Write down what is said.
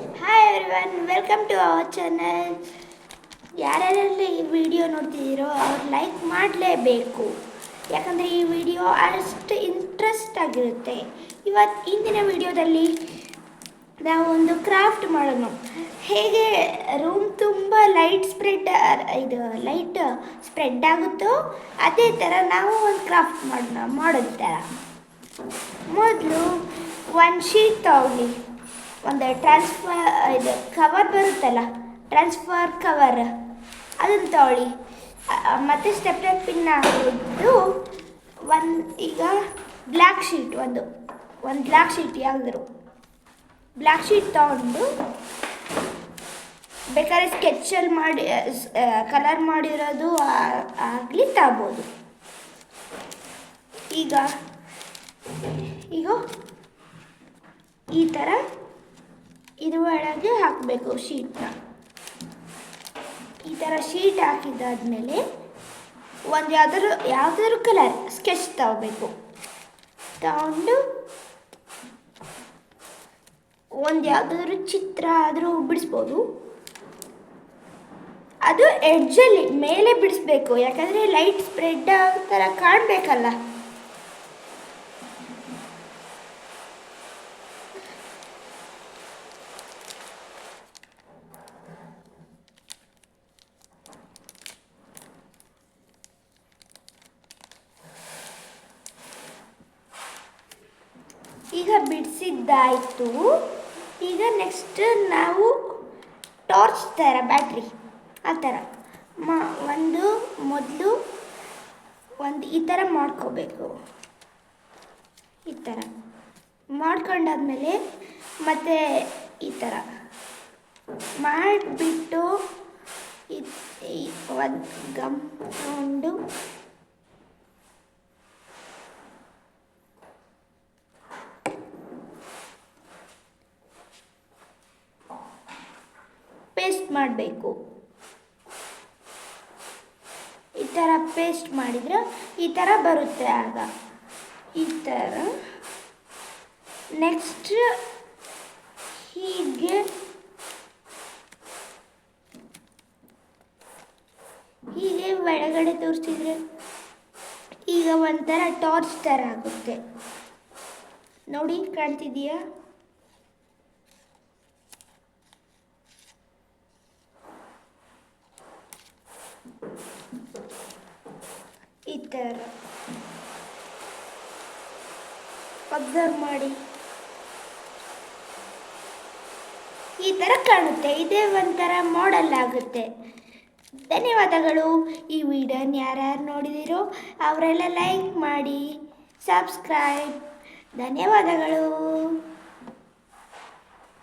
Hi everyone, welcome to our channel. ಯಾರ್ಯಾರೆಲ್ಲ ಈ video ನೋಡ್ತಿದ್ದೀರೋ ಅವ್ರು ಲೈಕ್ ಮಾಡಲೇಬೇಕು, ಯಾಕಂದರೆ ಈ ವಿಡಿಯೋ ಅಷ್ಟು ಇಂಟ್ರೆಸ್ಟ್ ಆಗಿರುತ್ತೆ. ಇಂದಿನ ವಿಡಿಯೋದಲ್ಲಿ ನಾವು ಒಂದು ಕ್ರಾಫ್ಟ್ ಮಾಡೋಣ. ಹೇಗೆ ರೂಮ್ ತುಂಬ ಲೈಟ್ ಸ್ಪ್ರೆಡ್ ಆಗುತ್ತೋ ಅದೇ ಥರ ನಾವು ಒಂದು ಕ್ರಾಫ್ಟ್ ಮಾಡೋದು ಥರ. ಮೊದಲು ಒಂದು ಶೀಟ್ ತಗೊಳ್ಳಿ, ಒಂದು ಕವರ್ ಬರುತ್ತಲ್ಲ, ಟ್ರಾನ್ಸ್ಫರ್ ಕವರ್, ಅದನ್ನು ತಗೊಳ್ಳಿ. ಮತ್ತು ಸ್ಟೆಪ್ಲರ್ ಪಿನ್ ಹಾಕಿದ್ದು ಈಗ ಬ್ಲ್ಯಾಕ್ ಶೀಟ್, ಒಂದು ಬ್ಲ್ಯಾಕ್ ಶೀಟ್, ಯಾವುದಾದ್ರು ಬ್ಲ್ಯಾಕ್ ಶೀಟ್ ತಗೊಂಡು ಬೇಕಾದ್ರೆ ಸ್ಕೆಚಲ್ಲಿ ಕಲರ್ ಮಾಡಿರೋದು ಆಗಲಿ ತಗೋಬೋದು. ಈಗ ಈ ಥರ ಒಳಗೆ ಹಾಕಬೇಕು ಶೀಟ್ನ. ಈ ಥರ ಶೀಟ್ ಹಾಕಿದ್ದಾದ್ಮೇಲೆ ಒಂದು ಯಾವುದಾದ್ರು ಕಲರ್ ಸ್ಕೆಚ್ ತಗೋಬೇಕು. ತಗೊಂಡು ಒಂದು ಯಾವುದಾದ್ರು ಚಿತ್ರ ಆದರೂ ಬಿಡಿಸ್ಬೋದು. ಅದು ಎಡ್ಜಲ್ಲಿ ಮೇಲೆ ಬಿಡಿಸ್ಬೇಕು, ಯಾಕಂದರೆ ಲೈಟ್ ಸ್ಪ್ರೆಡ್ ಆಗೋ ಥರ ಕಾಣಬೇಕಲ್ಲ. ಈಗ ಬಿಡಿಸಿದ್ದಾಯಿತು. ಈಗ ನೆಕ್ಸ್ಟ್ ನಾವು ಟಾರ್ಚ್ ಥರ, ಬ್ಯಾಟ್ರಿ ಆ ಥರ ಮೊದಲು ಈ ಥರ ಮಾಡ್ಕೋಬೇಕು. ಈ ಥರ ಮಾಡ್ಕೊಂಡಾದ್ಮೇಲೆ ಮತ್ತೆ ಈ ಥರ ಮಾಡಿಬಿಟ್ಟು ಒಂದು ಗಮ್ ತಗೊಂಡು ಪೇಸ್ಟ್ ಮಾಡಬೇಕು. ಈ ಥರ ಪೇಸ್ಟ್ ಮಾಡಿದರೆ ಈ ಥರ ಬರುತ್ತೆ. ಆಗ ಈ ಥರ ನೆಕ್ಸ್ಟ್ ಹೀಗೆ ಒಳಗಡೆ ತೋರಿಸಿದ್ರೆ ಈಗ ಒಂಥರ ಟಾರ್ಚ್ ಥರ ಆಗುತ್ತೆ. ನೋಡಿ, ಕಾಣ್ತಿದೆಯಾ? ಈ ಥರ ಅಬ್ಸರ್ವ್ ಮಾಡಿ, ಈ ಥರ ಕಾಣುತ್ತೆ. ಇದೇ ಒಂಥರ ಮಾಡೆಲ್ ಆಗುತ್ತೆ. ಧನ್ಯವಾದಗಳು. ಈ ವಿಡಿಯೋನ ಯಾರ್ಯಾರು ನೋಡಿದಿರೋ ಅವರೆಲ್ಲ ಲೈಕ್ ಮಾಡಿ, ಸಬ್ಸ್ಕ್ರೈಬ್. ಧನ್ಯವಾದಗಳು.